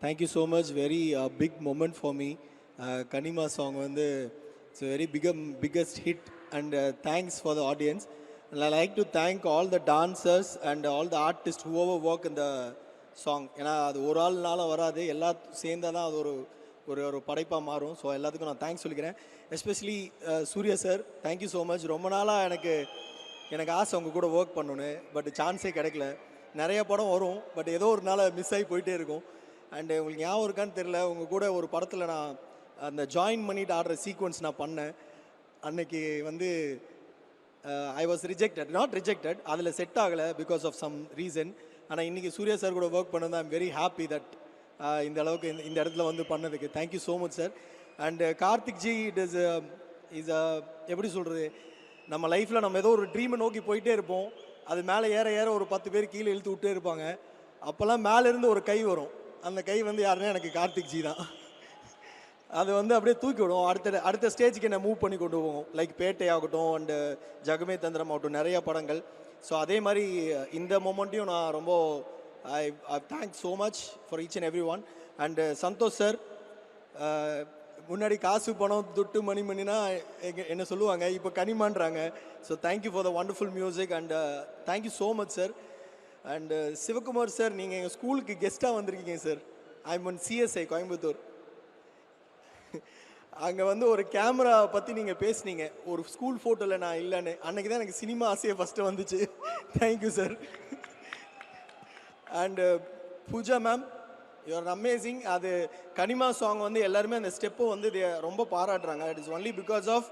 Thank you so much. Very big moment for me. Kanima song வந்து it's a very biggest hit and thanks for the audience. And I like to thank all the dancers and all the artists whoever work in the song. ஏன்னா அது ஒரு ஆள்னால வராது, எல்லாம் சேர்ந்தால் தான் அது ஒரு ஒரு ஒரு படைப்பாக மாறும். ஸோ எல்லாத்துக்கும் நான் தேங்க்ஸ் சொல்லிக்கிறேன். Especially Suriya sir, thank you so much. ரொம்ப நாளாக எனக்கு ஆசை உங்கள் கூட ஒர்க் பண்ணணுன்னு, பட் சான்ஸே கிடைக்கல. நிறைய படம் வரும், பட் ஏதோ ஒரு நாள் மிஸ் ஆகி போயிட்டே இருக்கும். அண்டு உங்களுக்கு ஞாபகம் இருக்கான்னு தெரில, உங்கள் கூட ஒரு படத்தில் நான் அந்த ஜாயின் பண்ணிட்டு ஆடுற சீக்வன்ஸ் நான் பண்ணேன். அன்னைக்கு வந்து ஐ வாஸ் நாட் ரிஜெக்டட், அதில் செட் ஆகலை பிகாஸ் ஆஃப் சம் ரீசன். ஆனால் இன்றைக்கி சூர்யா சார் கூட ஒர்க் பண்ணது ஐம் வெரி ஹாப்பி தட் இந்த அளவுக்கு இந்த இடத்துல வந்து பண்ணதுக்கு thank you so much sir. And Karthik G is எப்படி சொல்கிறது, நம்ம லைஃப்பில் நம்ம ஏதோ ஒரு ட்ரீமை நோக்கி போயிட்டே இருப்போம். அது மேலே ஏற ஏற ஒரு 10 பேர் கீழே இழுத்து விட்டே இருப்பாங்க. அப்போல்லாம் மேலேருந்து ஒரு கை வரும். அந்த கை வந்து யாருன்னா எனக்கு கார்த்திக் ஜி தான். அது வந்து அப்படியே தூக்கி விடும், அடுத்த ஸ்டேஜுக்கு என்ன மூவ் பண்ணி கொண்டு போவோம். லைக் பேட்டை ஆகட்டும் அண்டு ஜகமே தந்திரம் ஆகட்டும், நிறையா படங்கள். ஸோ அதே மாதிரி இந்த மொமெண்ட்டையும் நான் ரொம்ப I thanks so much for each and every one. And Santhosh sir, முன்னாடி காசு பணம் துட்டு மணினா என்ன சொல்லுவாங்க, இப்போ கனிமான்றாங்க. So thank you for the wonderful music and thank you so much sir. And Sivakumar sir, நீங்கள் எங்கள் ஸ்கூலுக்கு கெஸ்ட்டாக வந்திருக்கீங்க sir. I'm one CSI Coimbatore. அங்கே வந்து ஒரு கேமரா பற்றி நீங்கள் பேசுனீங்க, ஒரு ஸ்கூல் ஃபோட்டோவில் நான் இல்லைன்னு. அன்றைக்கி தான் எனக்கு சினிமா ஆசையை ஃபஸ்ட்டு வந்துச்சு. Thank you sir. And Pooja ma'am, you are amazing. அது கனிமா சாங் வந்து எல்லாருமே அந்த ஸ்டெப்பை வந்து ரொம்ப பாராட்டுறாங்க. It is only because of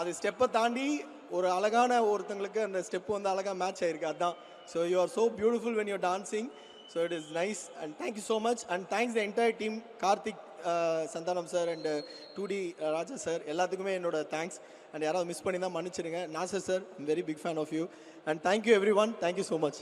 அது ஸ்டெப்பை தாண்டி ஒரு அழகான ஒருத்தங்களுக்கு அந்த ஸ்டெப்பு வந்து அழகாக மேட்ச் ஆகிருக்கு, அதுதான். So you are so beautiful when you're dancing. So it is nice and thank you so much. And thanks the entire team, Karthik, Santhanam sir and 2D Raja sir, எல்லாத்துக்குமே என்னோட தேங்க்ஸ். அண்ட் யாராவது மிஸ் பண்ணி தான் மன்னிச்சிடுங்க. Nassar sir, I'm very big fan of you. And thank you everyone. Thank you so much.